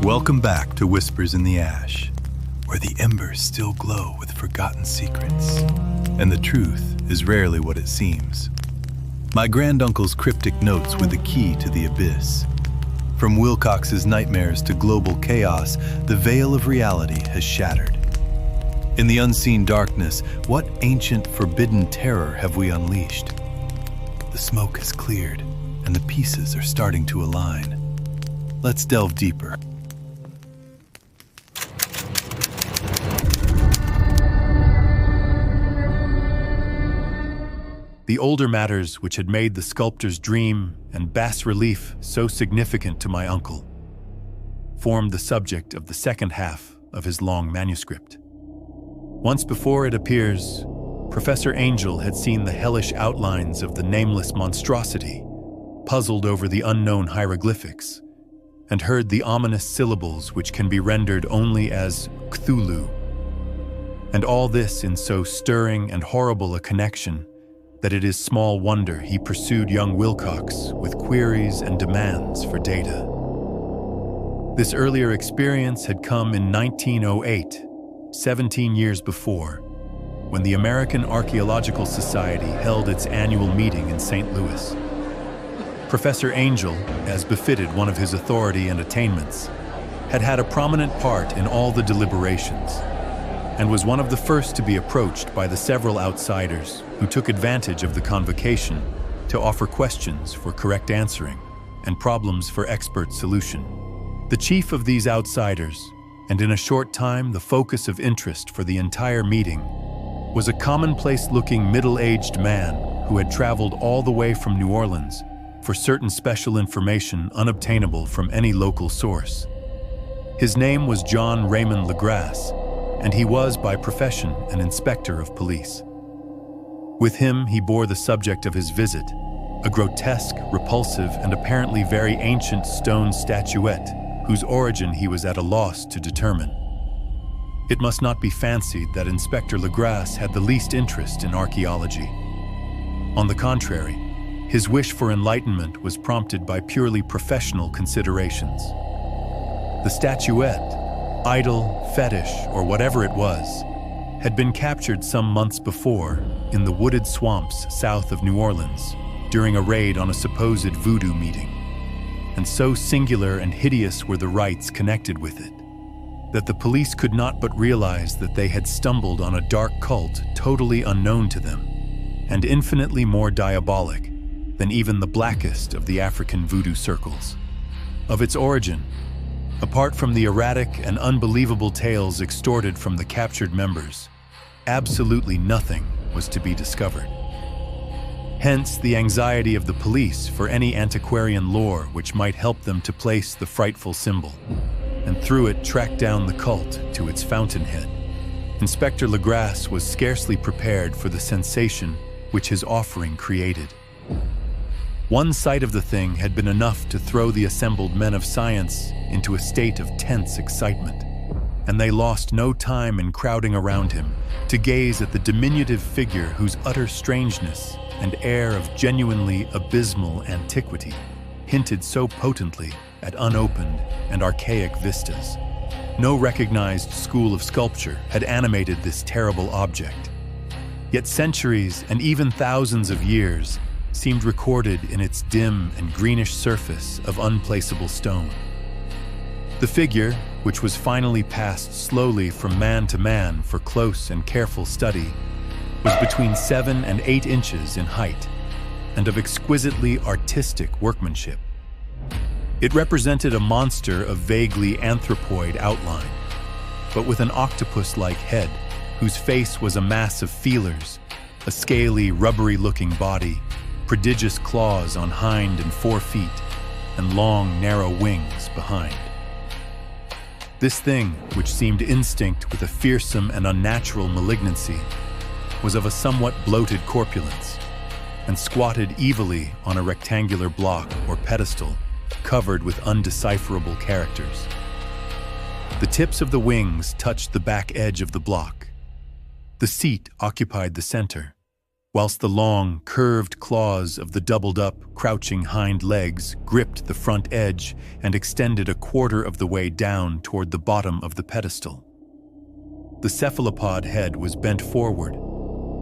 Welcome back to Whispers in the Ash, where the embers still glow with forgotten secrets, and the truth is rarely what it seems. My granduncle's cryptic notes were the key to the abyss. From Wilcox's nightmares to global chaos, the veil of reality has shattered. In the unseen darkness, what ancient forbidden terror have we unleashed? The smoke has cleared, and the pieces are starting to align. Let's delve deeper. The older matters which had made the sculptor's dream and bas-relief so significant to my uncle formed the subject of the second half of his long manuscript. Once before it appears, Professor Angell had seen the hellish outlines of the nameless monstrosity, puzzled over the unknown hieroglyphics, and heard the ominous syllables which can be rendered only as Cthulhu. And all this in so stirring and horrible a connection that it is small wonder he pursued young Wilcox with queries and demands for data. This earlier experience had come in 1908, 17 years before, when the American Archaeological Society held its annual meeting in St. Louis. Professor Angell, as befitted one of his authority and attainments, had had a prominent part in all the deliberations, and was one of the first to be approached by the several outsiders who took advantage of the convocation to offer questions for correct answering and problems for expert solution. The chief of these outsiders, and in a short time the focus of interest for the entire meeting, was a commonplace-looking middle-aged man who had traveled all the way from New Orleans for certain special information unobtainable from any local source. His name was John Raymond Legrasse, and he was by profession an inspector of police. With him he bore the subject of his visit, a grotesque, repulsive, and apparently very ancient stone statuette whose origin he was at a loss to determine. It must not be fancied that Inspector Legrasse had the least interest in archaeology. On the contrary, his wish for enlightenment was prompted by purely professional considerations. The statuette, idol, fetish, or whatever it was, had been captured some months before in the wooded swamps south of New Orleans during a raid on a supposed voodoo meeting. And so singular and hideous were the rites connected with it, that the police could not but realize that they had stumbled on a dark cult totally unknown to them, and infinitely more diabolic than even the blackest of the African voodoo circles. Of its origin, apart from the erratic and unbelievable tales extorted from the captured members, absolutely nothing was to be discovered. Hence the anxiety of the police for any antiquarian lore which might help them to place the frightful symbol, and through it track down the cult to its fountainhead. Inspector Legrasse was scarcely prepared for the sensation which his offering created. One sight of the thing had been enough to throw the assembled men of science into a state of tense excitement, and they lost no time in crowding around him to gaze at the diminutive figure whose utter strangeness and air of genuinely abysmal antiquity hinted so potently at unopened and archaic vistas. No recognized school of sculpture had animated this terrible object, yet centuries and even thousands of years seemed recorded in its dim and greenish surface of unplaceable stone. The figure, which was finally passed slowly from man to man for close and careful study, was between 7 and 8 inches in height, and of exquisitely artistic workmanship. It represented a monster of vaguely anthropoid outline, but with an octopus-like head, whose face was a mass of feelers, a scaly, rubbery-looking body, prodigious claws on hind and fore feet, and long, narrow wings behind. This thing, which seemed instinct with a fearsome and unnatural malignancy, was of a somewhat bloated corpulence, and squatted evilly on a rectangular block or pedestal covered with undecipherable characters. The tips of the wings touched the back edge of the block. The seat occupied the center, whilst the long, curved claws of the doubled-up, crouching hind legs gripped the front edge and extended a quarter of the way down toward the bottom of the pedestal. The cephalopod head was bent forward,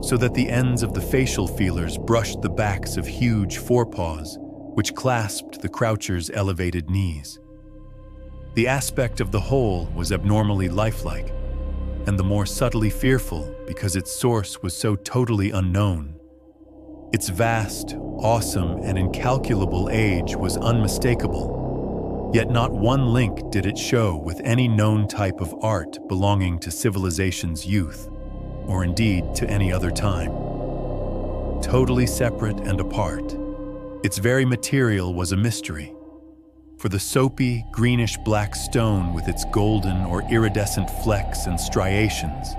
so that the ends of the facial feelers brushed the backs of huge forepaws, which clasped the croucher's elevated knees. The aspect of the whole was abnormally lifelike, and the more subtly fearful because its source was so totally unknown. Its vast, awesome, and incalculable age was unmistakable, yet not one link did it show with any known type of art belonging to civilization's youth, or indeed to any other time. Totally separate and apart, its very material was a mystery, for the soapy, greenish-black stone with its golden or iridescent flecks and striations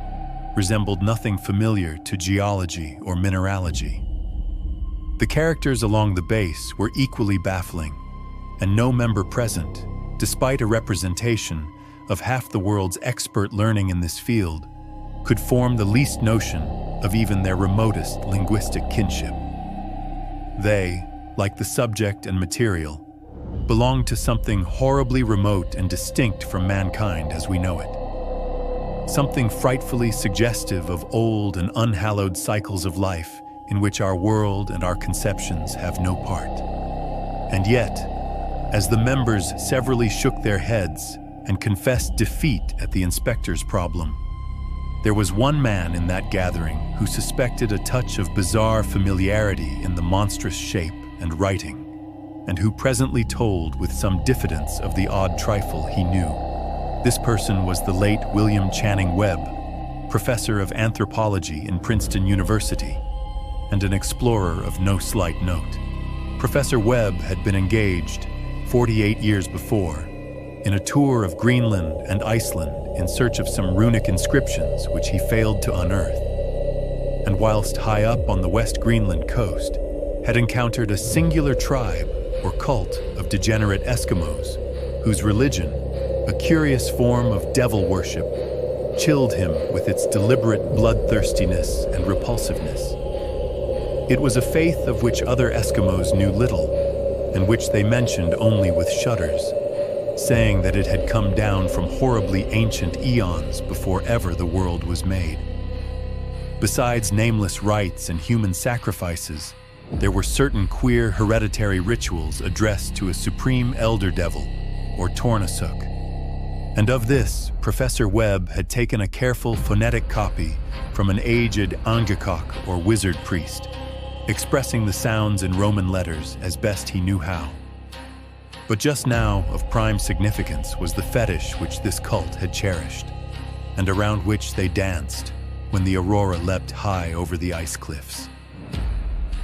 resembled nothing familiar to geology or mineralogy. The characters along the base were equally baffling, and no member present, despite a representation of half the world's expert learning in this field, could form the least notion of even their remotest linguistic kinship. They, like the subject and material, belonged to something horribly remote and distinct from mankind as we know it. Something frightfully suggestive of old and unhallowed cycles of life in which our world and our conceptions have no part. And yet, as the members severally shook their heads and confessed defeat at the inspector's problem, there was one man in that gathering who suspected a touch of bizarre familiarity in the monstrous shape and writing, and who presently told with some diffidence of the odd trifle he knew. This person was the late William Channing Webb, professor of anthropology in Princeton University, and an explorer of no slight note. Professor Webb had been engaged, 48 years before, in a tour of Greenland and Iceland in search of some runic inscriptions which he failed to unearth, and whilst high up on the West Greenland coast, had encountered a singular tribe or cult of degenerate Eskimos, whose religion, a curious form of devil worship, chilled him with its deliberate bloodthirstiness and repulsiveness. It was a faith of which other Eskimos knew little, and which they mentioned only with shudders, saying that it had come down from horribly ancient eons before ever the world was made. Besides nameless rites and human sacrifices, there were certain queer hereditary rituals addressed to a supreme elder devil, or Tornasuk. And of this, Professor Webb had taken a careful phonetic copy from an aged Angakok, or wizard priest, expressing the sounds in Roman letters as best he knew how. But just now, of prime significance was the fetish which this cult had cherished, and around which they danced when the aurora leapt high over the ice cliffs.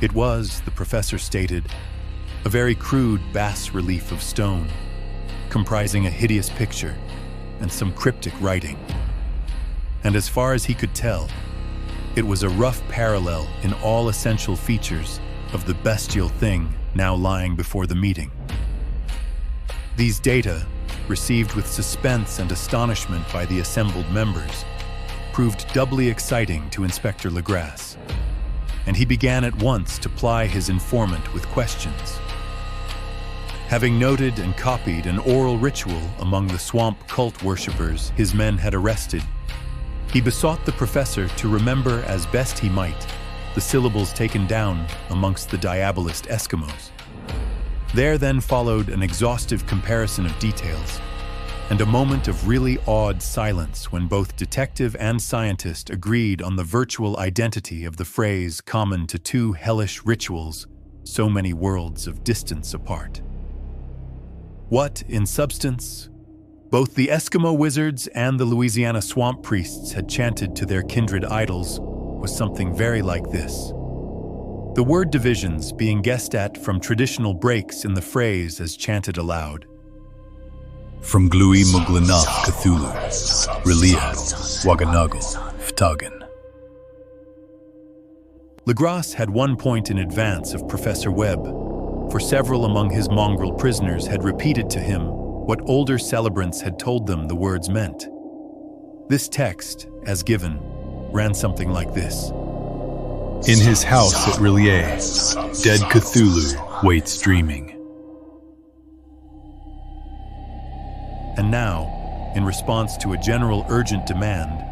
It was, the professor stated, a very crude bas-relief of stone, comprising a hideous picture and some cryptic writing. And as far as he could tell, it was a rough parallel in all essential features of the bestial thing now lying before the meeting. These data, received with suspense and astonishment by the assembled members, proved doubly exciting to Inspector Legrasse, and he began at once to ply his informant with questions. Having noted and copied an oral ritual among the swamp cult worshippers his men had arrested, he besought the professor to remember as best he might the syllables taken down amongst the diabolist Eskimos. There then followed an exhaustive comparison of details, and a moment of really awed silence when both detective and scientist agreed on the virtual identity of the phrase common to two hellish rituals so many worlds of distance apart. What, in substance, both the Eskimo wizards and the Louisiana swamp priests had chanted to their kindred idols was something very like this. The word divisions being guessed at from traditional breaks in the phrase as chanted aloud. From Glui Muglanov Cthulhu, Relia, Waganuggle, Ftagan. Legrasse had 1 point in advance of Professor Webb, for several among his mongrel prisoners had repeated to him what older celebrants had told them the words meant. This text, as given, ran something like this. In his house at Rillier, dead Cthulhu waits dreaming. And now, in response to a general urgent demand,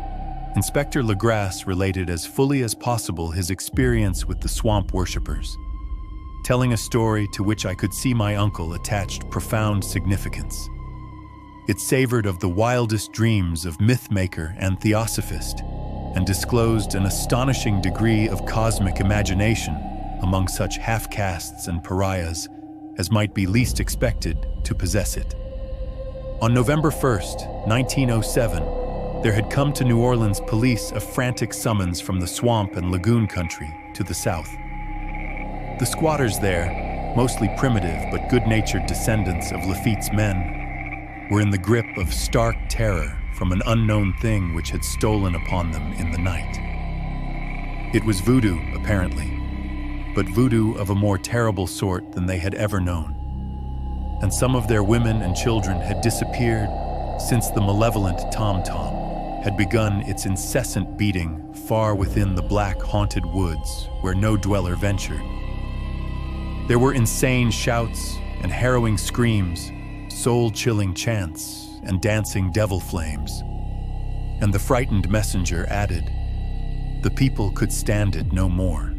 Inspector Legrasse related as fully as possible his experience with the swamp worshippers, telling a story to which I could see my uncle attached profound significance. It savored of the wildest dreams of mythmaker and theosophist, and disclosed an astonishing degree of cosmic imagination among such half-castes and pariahs as might be least expected to possess it. On November 1st, 1907, there had come to New Orleans police a frantic summons from the swamp and lagoon country to the south. The squatters there, mostly primitive but good-natured descendants of Lafitte's men, were in the grip of stark terror from an unknown thing which had stolen upon them in the night. It was voodoo, apparently, but voodoo of a more terrible sort than they had ever known. And some of their women and children had disappeared since the malevolent tom-tom had begun its incessant beating far within the black haunted woods where no dweller ventured. There were insane shouts and harrowing screams, soul-chilling chants and dancing devil flames. And the frightened messenger added, the people could stand it no more.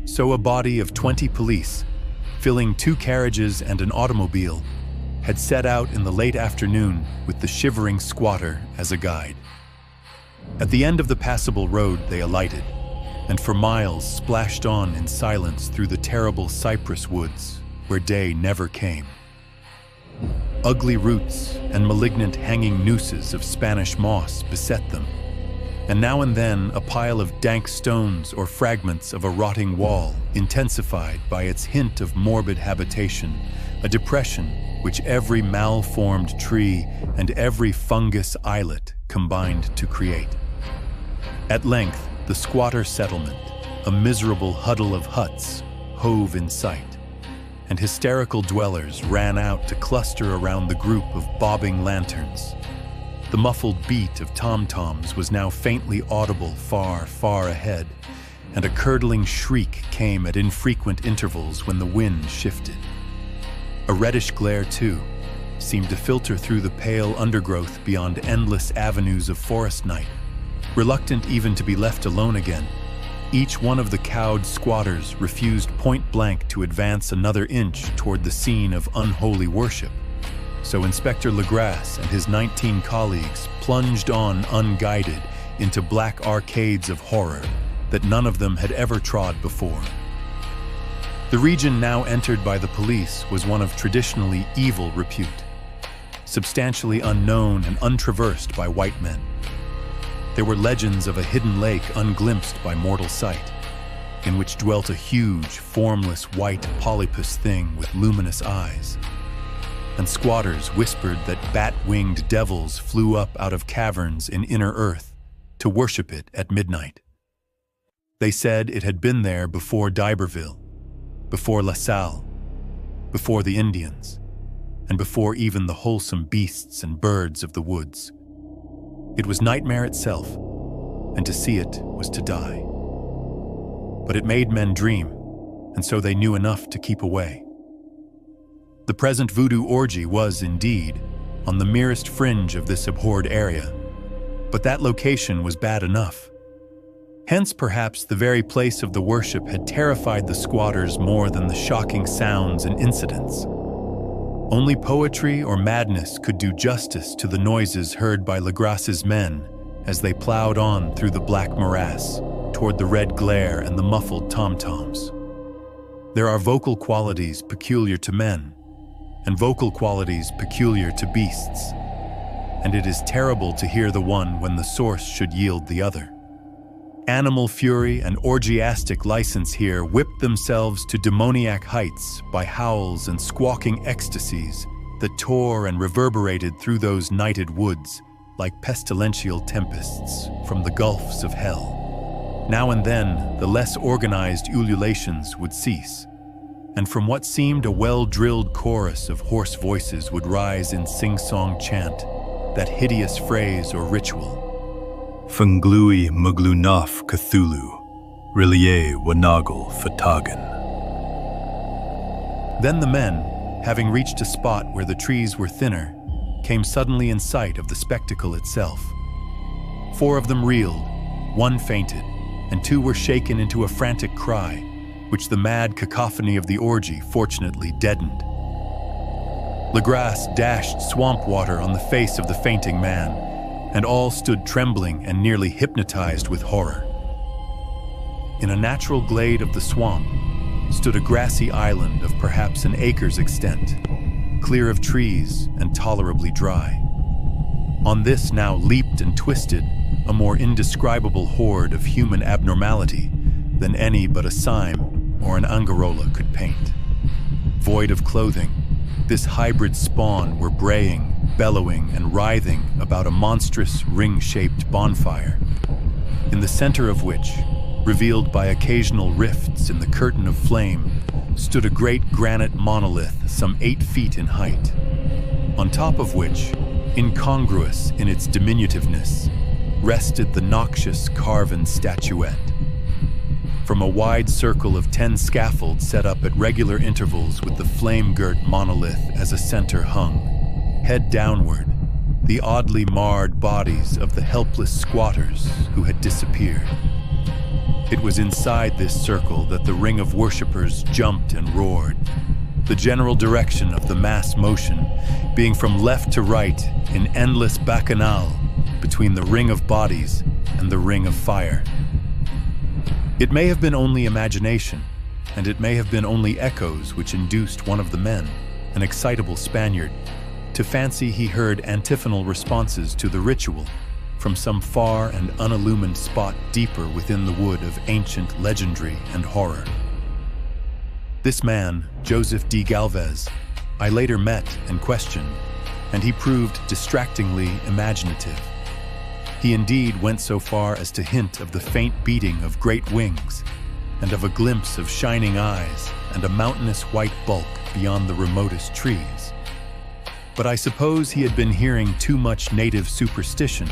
So a body of 20 police, filling 2 carriages and an automobile, had set out in the late afternoon with the shivering squatter as a guide. At the end of the passable road they alighted, and for miles splashed on in silence through the terrible cypress woods where day never came. Ugly roots and malignant hanging nooses of Spanish moss beset them, and now and then a pile of dank stones or fragments of a rotting wall intensified by its hint of morbid habitation, a depression which every malformed tree and every fungus islet combined to create. At length, the squatter settlement, a miserable huddle of huts, hove in sight, and hysterical dwellers ran out to cluster around the group of bobbing lanterns. The muffled beat of tom-toms was now faintly audible far, far ahead, and a curdling shriek came at infrequent intervals when the wind shifted. A reddish glare, too, seemed to filter through the pale undergrowth beyond endless avenues of forest night. Reluctant even to be left alone again, each one of the cowed squatters refused point-blank to advance another inch toward the scene of unholy worship. So Inspector Legrasse and his 19 colleagues plunged on unguided into black arcades of horror that none of them had ever trod before. The region now entered by the police was one of traditionally evil repute, substantially unknown and untraversed by white men. There were legends of a hidden lake unglimpsed by mortal sight, in which dwelt a huge, formless white polypus thing with luminous eyes. And squatters whispered that bat-winged devils flew up out of caverns in inner earth to worship it at midnight. They said it had been there before d'Iberville, before La Salle, before the Indians, and before even the wholesome beasts and birds of the woods. It was nightmare itself, and to see it was to die. But it made men dream, and so they knew enough to keep away. The present voodoo orgy was, indeed, on the merest fringe of this abhorred area, but that location was bad enough. Hence, perhaps, the very place of the worship had terrified the squatters more than the shocking sounds and incidents. Only poetry or madness could do justice to the noises heard by Legrasse's men as they plowed on through the black morass toward the red glare and the muffled tom-toms. There are vocal qualities peculiar to men, and vocal qualities peculiar to beasts, and it is terrible to hear the one when the source should yield the other. Animal fury and orgiastic license here whipped themselves to demoniac heights by howls and squawking ecstasies that tore and reverberated through those nighted woods like pestilential tempests from the gulfs of hell. Now and then, the less organized ululations would cease, and from what seemed a well-drilled chorus of hoarse voices would rise in sing-song chant, that hideous phrase or ritual. Funglui Muglunof Cthulhu, Rillier Wanagal Fatagan. Then the men, having reached a spot where the trees were thinner, came suddenly in sight of the spectacle itself. 4 of them reeled, 1 fainted, and 2 were shaken into a frantic cry, which the mad cacophony of the orgy fortunately deadened. Legrasse dashed swamp water on the face of the fainting man, and all stood trembling and nearly hypnotized with horror. In a natural glade of the swamp stood a grassy island of perhaps an acre's extent, clear of trees and tolerably dry. On this now leaped and twisted a more indescribable horde of human abnormality than any but a Sime or an Angarola could paint. Void of clothing, this hybrid spawn were braying, bellowing, and writhing about a monstrous ring-shaped bonfire, in the center of which, revealed by occasional rifts in the curtain of flame, stood a great granite monolith some 8 feet in height, on top of which, incongruous in its diminutiveness, rested the noxious carven statuette. From a wide circle of 10 scaffolds set up at regular intervals with the flame-girt monolith as a center hung, head downward, the oddly marred bodies of the helpless squatters who had disappeared. It was inside this circle that the ring of worshippers jumped and roared, the general direction of the mass motion being from left to right in endless bacchanal between the ring of bodies and the ring of fire. It may have been only imagination, and it may have been only echoes which induced one of the men, an excitable Spaniard, to fancy he heard antiphonal responses to the ritual from some far and unillumined spot deeper within the wood of ancient legendry and horror. This man, Joseph D. Galvez, I later met and questioned, and he proved distractingly imaginative. He indeed went so far as to hint of the faint beating of great wings, and of a glimpse of shining eyes and a mountainous white bulk beyond the remotest trees. But I suppose he had been hearing too much native superstition.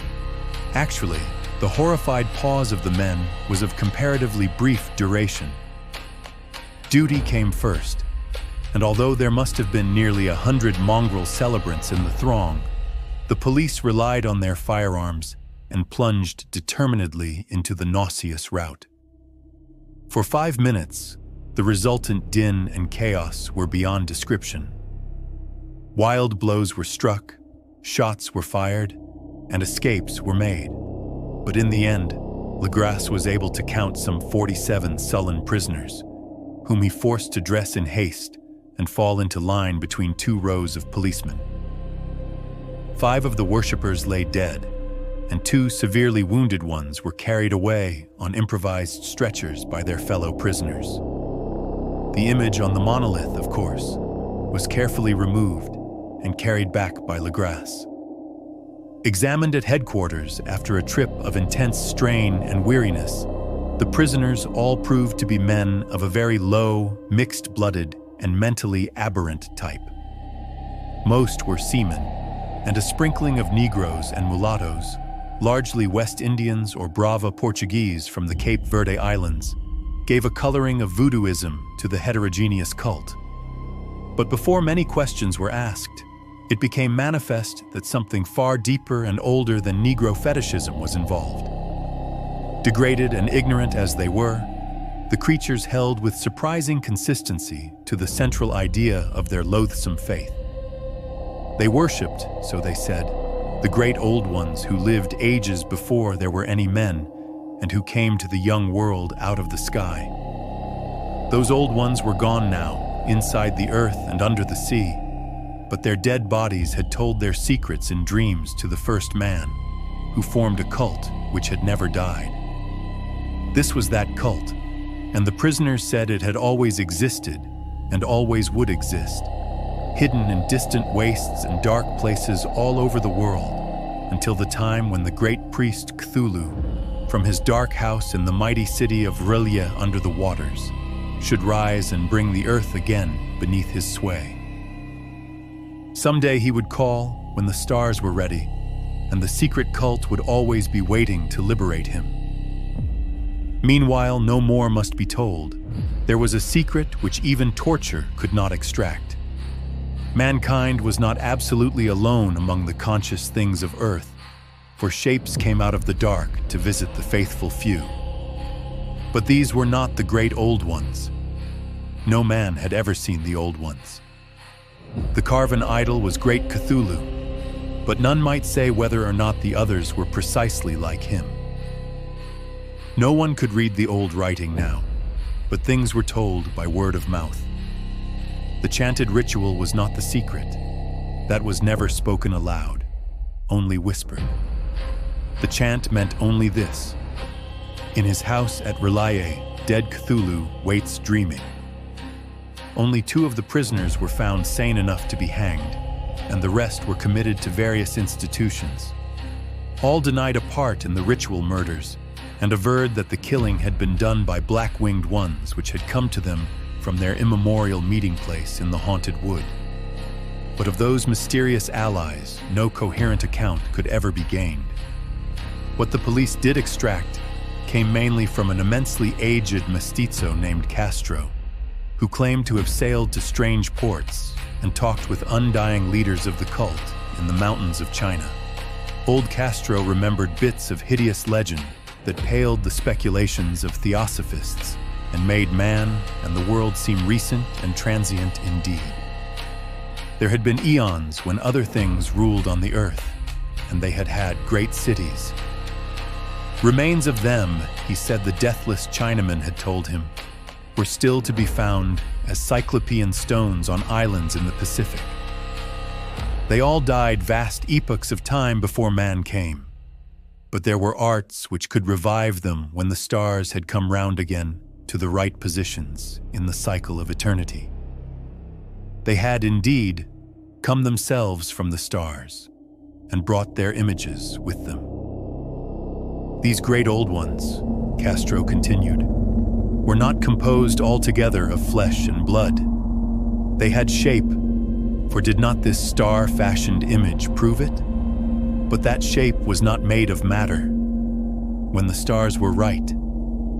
Actually, the horrified pause of the men was of comparatively brief duration. Duty came first, and although there must have been nearly 100 mongrel celebrants in the throng, the police relied on their firearms and plunged determinedly into the nauseous rout. For 5 minutes, the resultant din and chaos were beyond description. Wild blows were struck, shots were fired, and escapes were made. But in the end, Legrasse was able to count some 47 sullen prisoners, whom he forced to dress in haste and fall into line between 2 rows of policemen. 5 of the worshippers lay dead, and 2 severely wounded ones were carried away on improvised stretchers by their fellow prisoners. The image on the monolith, of course, was carefully removed and carried back by Legrasse. Examined at headquarters after a trip of intense strain and weariness, the prisoners all proved to be men of a very low, mixed-blooded, and mentally aberrant type. Most were seamen, and a sprinkling of Negroes and mulattoes, largely West Indians or Brava Portuguese from the Cape Verde Islands, gave a coloring of voodooism to the heterogeneous cult. But before many questions were asked, it became manifest that something far deeper and older than Negro fetishism was involved. Degraded and ignorant as they were, the creatures held with surprising consistency to the central idea of their loathsome faith. They worshipped, so they said, the great old ones who lived ages before there were any men and who came to the young world out of the sky. Those old ones were gone now, inside the earth and under the sea, but their dead bodies had told their secrets in dreams to the first man, who formed a cult which had never died. This was that cult, and the prisoners said it had always existed and always would exist, hidden in distant wastes and dark places all over the world, until the time when the great priest Cthulhu, from his dark house in the mighty city of Rillier under the waters, should rise and bring the earth again beneath his sway. Someday he would call when the stars were ready, and the secret cult would always be waiting to liberate him. Meanwhile, no more must be told. There was a secret which even torture could not extract. Mankind was not absolutely alone among the conscious things of earth, for shapes came out of the dark to visit the faithful few. But these were not the great old ones. No man had ever seen the old ones. The carven idol was great Cthulhu, but none might say whether or not the others were precisely like him. No one could read the old writing now, but things were told by word of mouth. The chanted ritual was not the secret. That was never spoken aloud, only whispered. The chant meant only this: in his house at Relaye, dead Cthulhu waits dreaming. Only 2 of the prisoners were found sane enough to be hanged, and the rest were committed to various institutions. All denied a part in the ritual murders, and averred that the killing had been done by black-winged ones which had come to them from their immemorial meeting place in the haunted wood. But of those mysterious allies, no coherent account could ever be gained. What the police did extract came mainly from an immensely aged mestizo named Castro, who claimed to have sailed to strange ports and talked with undying leaders of the cult in the mountains of China. Old Castro remembered bits of hideous legend that paled the speculations of theosophists and made man and the world seem recent and transient indeed. There had been eons when other things ruled on the earth, and they had had great cities. Remains of them, he said the deathless Chinaman had told him, were still to be found as cyclopean stones on islands in the Pacific. They all died vast epochs of time before man came, but there were arts which could revive them when the stars had come round again to the right positions in the cycle of eternity. They had indeed come themselves from the stars and brought their images with them. These great old ones, Castro continued, were not composed altogether of flesh and blood. They had shape, for did not this star-fashioned image prove it? But that shape was not made of matter. When the stars were right,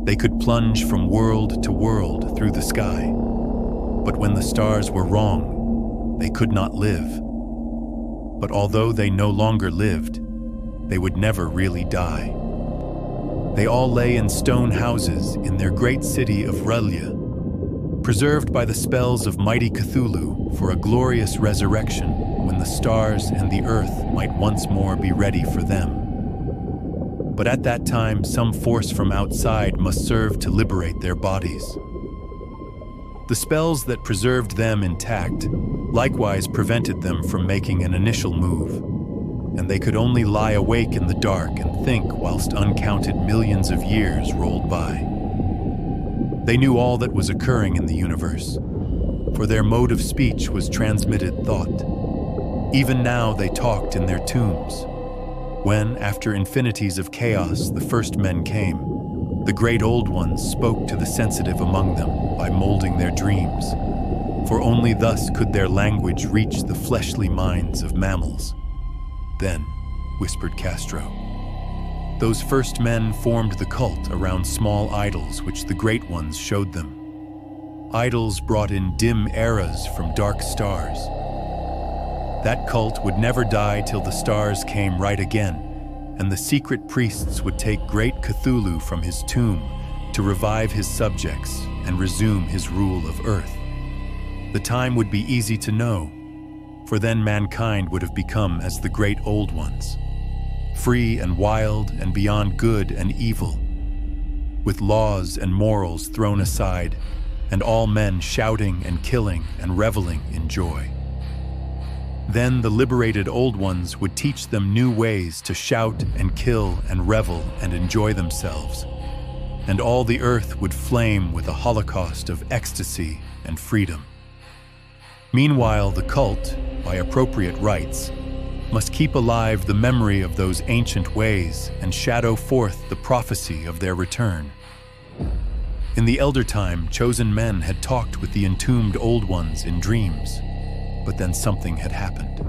they could plunge from world to world through the sky. But when the stars were wrong, they could not live. But although they no longer lived, they would never really die. They all lay in stone houses in their great city of Relye, preserved by the spells of mighty Cthulhu for a glorious resurrection when the stars and the earth might once more be ready for them. But at that time, some force from outside must serve to liberate their bodies. The spells that preserved them intact likewise prevented them from making an initial move, and they could only lie awake in the dark and think whilst uncounted millions of years rolled by. They knew all that was occurring in the universe, for their mode of speech was transmitted thought. Even now they talked in their tombs. When, after infinities of chaos, the first men came, the great old ones spoke to the sensitive among them by molding their dreams, for only thus could their language reach the fleshly minds of mammals. Then, whispered Castro, those first men formed the cult around small idols which the great ones showed them. Idols brought in dim eras from dark stars. That cult would never die till the stars came right again, and the secret priests would take great Cthulhu from his tomb to revive his subjects and resume his rule of earth. The time would be easy to know, for then mankind would have become as the great old ones, free and wild and beyond good and evil, with laws and morals thrown aside, and all men shouting and killing and reveling in joy. Then the liberated old ones would teach them new ways to shout and kill and revel and enjoy themselves, and all the earth would flame with a holocaust of ecstasy and freedom. Meanwhile, the cult, by appropriate rites, must keep alive the memory of those ancient ways and shadow forth the prophecy of their return. In the elder time, chosen men had talked with the entombed old ones in dreams, but then something had happened.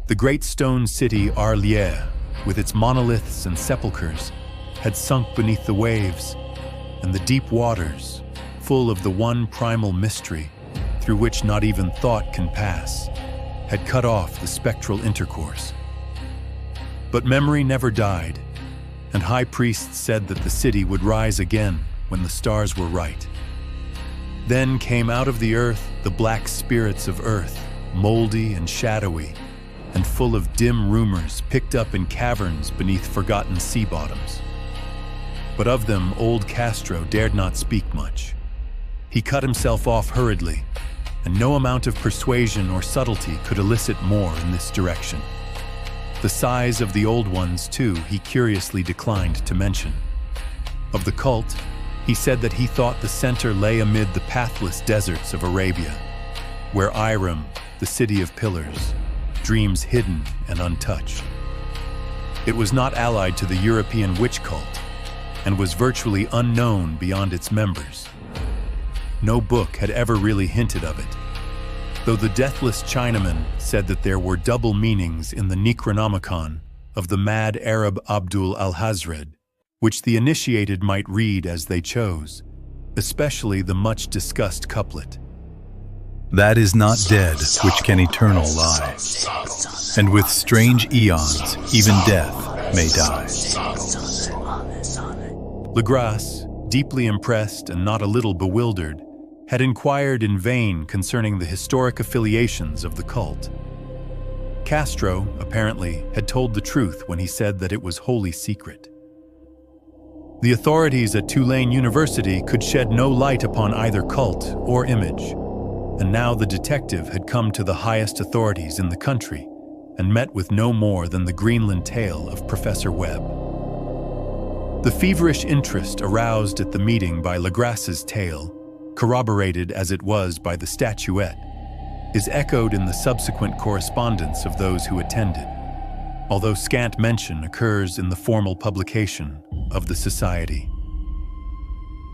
The great stone city Arlier, with its monoliths and sepulchres, had sunk beneath the waves, and the deep waters, full of the one primal mystery through which not even thought can pass, had cut off the spectral intercourse. But memory never died, and high priests said that the city would rise again when the stars were right. Then came out of the earth the black spirits of earth, moldy and shadowy, and full of dim rumors picked up in caverns beneath forgotten sea bottoms. But of them old Castro dared not speak much. He cut himself off hurriedly, and no amount of persuasion or subtlety could elicit more in this direction. The size of the old ones, too, he curiously declined to mention. Of the cult, he said that he thought the center lay amid the pathless deserts of Arabia, where Iram, the city of pillars, dreams hidden and untouched. It was not allied to the European witch cult, and was virtually unknown beyond its members. No book had ever really hinted of it, though the deathless Chinaman said that there were double meanings in the Necronomicon of the mad Arab Abdul al-Hazred, which the initiated might read as they chose, especially the much-discussed couplet. That is not dead which can eternal lie, and with strange eons even death may die. Legras, deeply impressed and not a little bewildered, had inquired in vain concerning the historic affiliations of the cult. Castro, apparently, had told the truth when he said that it was wholly secret. The authorities at Tulane University could shed no light upon either cult or image, and now the detective had come to the highest authorities in the country and met with no more than the Greenland tale of Professor Webb. The feverish interest aroused at the meeting by Legras's tale, corroborated as it was by the statuette, is echoed in the subsequent correspondence of those who attended, although scant mention occurs in the formal publication of the society.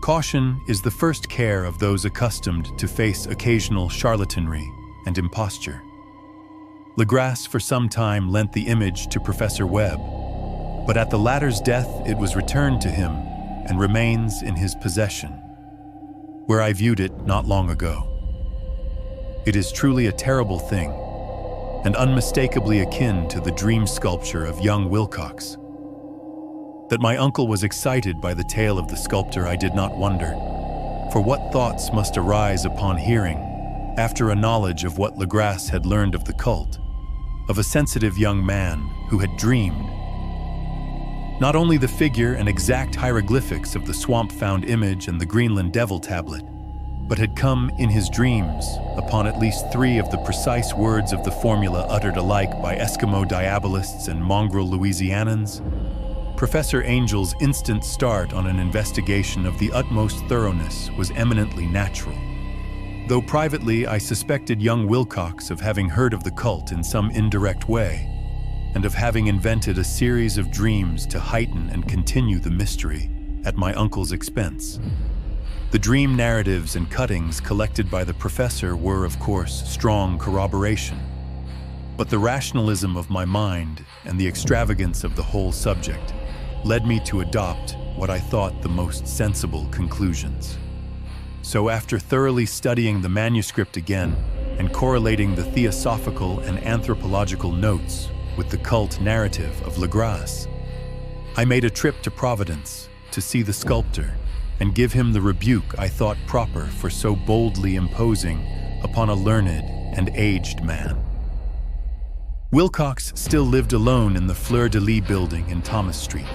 Caution is the first care of those accustomed to face occasional charlatanry and imposture. Legras for some time lent the image to Professor Webb, but at the latter's death it was returned to him and remains in his possession, where I viewed it not long ago. It is truly a terrible thing, and unmistakably akin to the dream sculpture of young Wilcox. That my uncle was excited by the tale of the sculptor I did not wonder, for what thoughts must arise upon hearing, after a knowledge of what Legras had learned of the cult, of a sensitive young man who had dreamed. Not only the figure and exact hieroglyphics of the swamp-found image and the Greenland devil tablet, but had come in his dreams upon at least 3 of the precise words of the formula uttered alike by Eskimo diabolists and mongrel Louisianans. Professor Angell's instant start on an investigation of the utmost thoroughness was eminently natural, though privately I suspected young Wilcox of having heard of the cult in some indirect way, and of having invented a series of dreams to heighten and continue the mystery at my uncle's expense. The dream narratives and cuttings collected by the professor were, of course, strong corroboration, but the rationalism of my mind and the extravagance of the whole subject led me to adopt what I thought the most sensible conclusions. So after thoroughly studying the manuscript again and correlating the theosophical and anthropological notes with the cult narrative of Legras, I made a trip to Providence to see the sculptor and give him the rebuke I thought proper for so boldly imposing upon a learned and aged man. Wilcox still lived alone in the Fleur-de-Lis building in Thomas Street,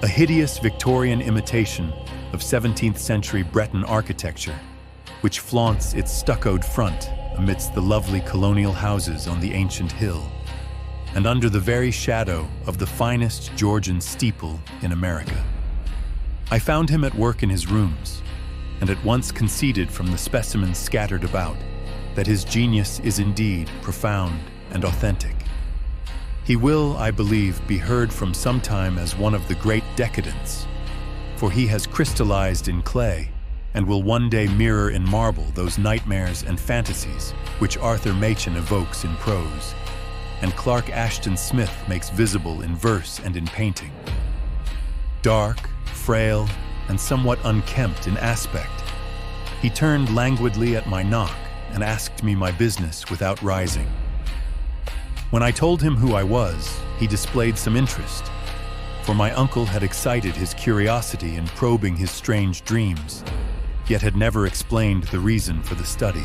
a hideous Victorian imitation of 17th century Breton architecture, which flaunts its stuccoed front amidst the lovely colonial houses on the ancient hill, and under the very shadow of the finest Georgian steeple in America. I found him at work in his rooms, and at once conceded from the specimens scattered about that his genius is indeed profound and authentic. He will, I believe, be heard from sometime as one of the great decadents, for he has crystallized in clay and will one day mirror in marble those nightmares and fantasies which Arthur Machen evokes in prose, and Clark Ashton Smith makes visible in verse and in painting. dark, frail, and somewhat unkempt in aspect. He turned languidly at my knock and asked me my business without rising. When I told him who I was, he displayed some interest, for my uncle had excited his curiosity in probing his strange dreams, yet had never explained the reason for the study.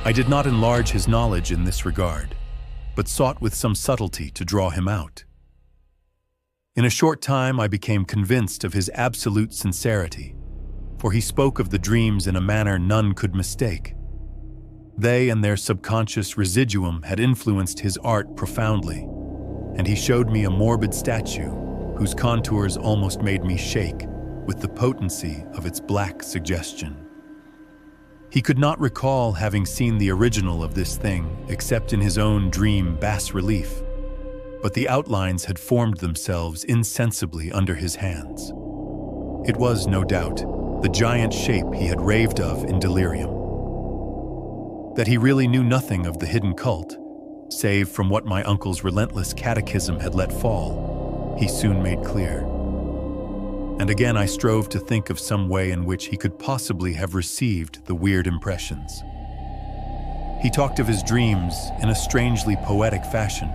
I did not enlarge his knowledge in this regard, but sought with some subtlety to draw him out. In a short time, I became convinced of his absolute sincerity, for he spoke of the dreams in a manner none could mistake. They and their subconscious residuum had influenced his art profoundly, and he showed me a morbid statue whose contours almost made me shake with the potency of its black suggestion. He could not recall having seen the original of this thing except in his own dream bas-relief, but the outlines had formed themselves insensibly under his hands. It was, no doubt, the giant shape he had raved of in delirium. That he really knew nothing of the hidden cult, save from what my uncle's relentless catechism had let fall, he soon made clear. And again I strove to think of some way in which he could possibly have received the weird impressions. He talked of his dreams in a strangely poetic fashion,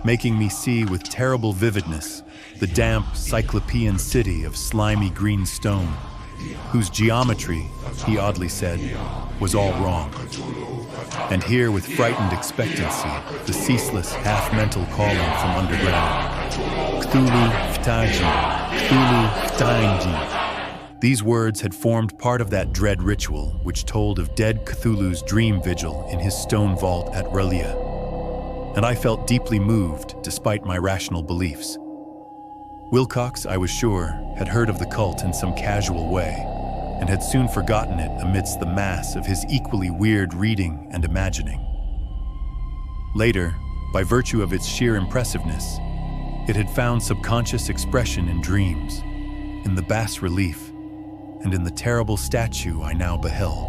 making me see with terrible vividness the damp cyclopean city of slimy green stone, whose geometry, he oddly said, was all wrong. And hear with frightened expectancy the ceaseless, half-mental calling from underground. Cthulhu ftaji, Cthulhu ftaji. These words had formed part of that dread ritual which told of dead Cthulhu's dream vigil in his stone vault at Relia. And I felt deeply moved despite my rational beliefs. Wilcox, I was sure, had heard of the cult in some casual way, and had soon forgotten it amidst the mass of his equally weird reading and imagining. Later, by virtue of its sheer impressiveness, it had found subconscious expression in dreams, in the bas-relief, and in the terrible statue I now beheld,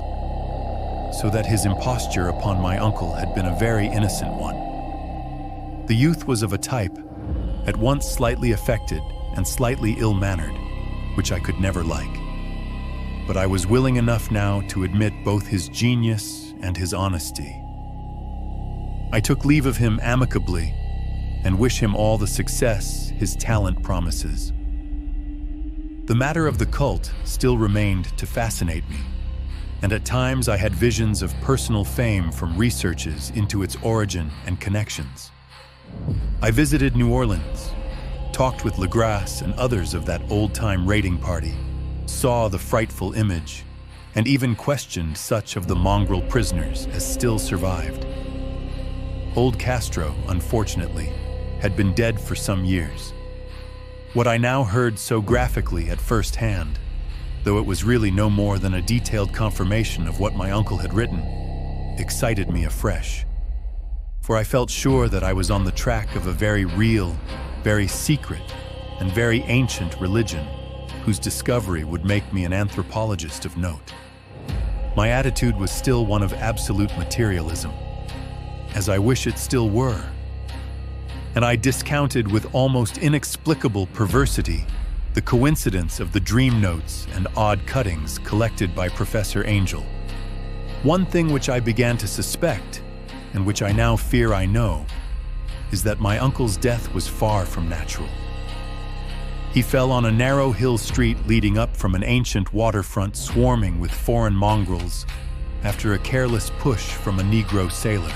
so that his imposture upon my uncle had been a very innocent one. The youth was of a type, at once slightly affected and slightly ill-mannered, which I could never like. But I was willing enough now to admit both his genius and his honesty. I took leave of him amicably and wish him all the success his talent promises. The matter of the cult still remained to fascinate me, and at times I had visions of personal fame from researches into its origin and connections. I visited New Orleans, talked with Legrasse and others of that old-time raiding party, saw the frightful image, and even questioned such of the mongrel prisoners as still survived. Old Castro, unfortunately, had been dead for some years. What I now heard so graphically at first hand, though it was really no more than a detailed confirmation of what my uncle had written, excited me afresh. For I felt sure that I was on the track of a very real, very secret, and very ancient religion, whose discovery would make me an anthropologist of note. My attitude was still one of absolute materialism, as I wish it still were. And I discounted with almost inexplicable perversity the coincidence of the dream notes and odd cuttings collected by Professor Angell. One thing which I began to suspect, and which I now fear I know, is that my uncle's death was far from natural. He fell on a narrow hill street leading up from an ancient waterfront swarming with foreign mongrels after a careless push from a Negro sailor.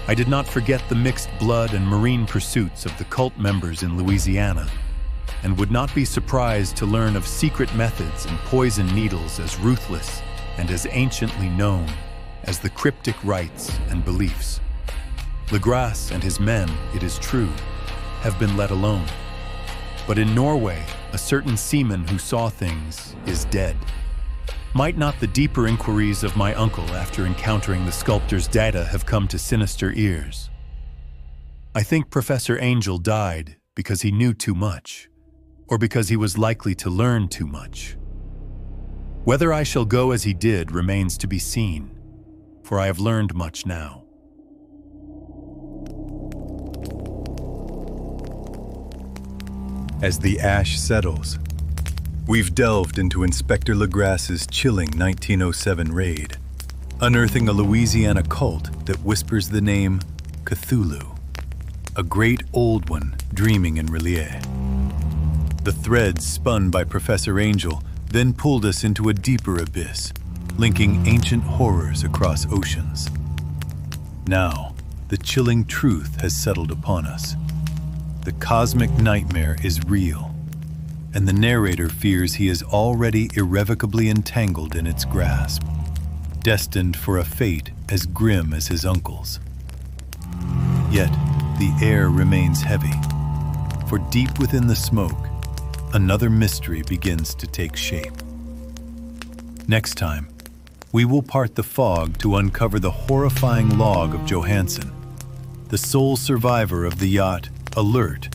I did not forget the mixed blood and marine pursuits of the cult members in Louisiana, and would not be surprised to learn of secret methods and poison needles as ruthless and as anciently known as the cryptic rites and beliefs. Legrasse and his men, it is true, have been let alone. But in Norway, a certain seaman who saw things is dead. Might not the deeper inquiries of my uncle after encountering the sculptor's data have come to sinister ears? I think Professor Angell died because he knew too much, or because he was likely to learn too much. Whether I shall go as he did remains to be seen, for I have learned much now. As the ash settles, we've delved into Inspector Legrasse's chilling 1907 raid, unearthing a Louisiana cult that whispers the name Cthulhu, a great old one dreaming in Relier. The threads spun by Professor Angell then pulled us into a deeper abyss, linking ancient horrors across oceans. Now, the chilling truth has settled upon us. The cosmic nightmare is real, and the narrator fears he is already irrevocably entangled in its grasp, destined for a fate as grim as his uncle's. Yet, the air remains heavy, for deep within the smoke, another mystery begins to take shape. Next time, we will part the fog to uncover the horrifying log of Johansen, the sole survivor of the yacht Alert,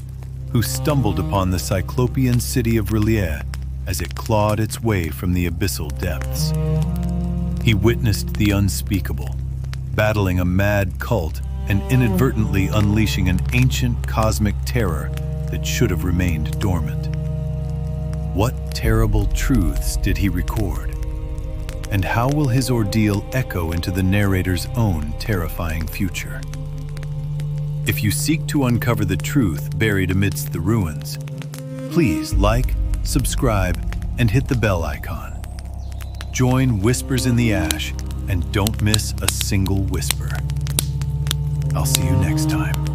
who stumbled upon the cyclopean city of Relier as it clawed its way from the abyssal depths. He witnessed the unspeakable, battling a mad cult and inadvertently unleashing an ancient cosmic terror that should have remained dormant. What terrible truths did he record? And how will his ordeal echo into the narrator's own terrifying future? If you seek to uncover the truth buried amidst the ruins, please like, subscribe, and hit the bell icon. Join Whispers in the Ash and don't miss a single whisper. I'll see you next time.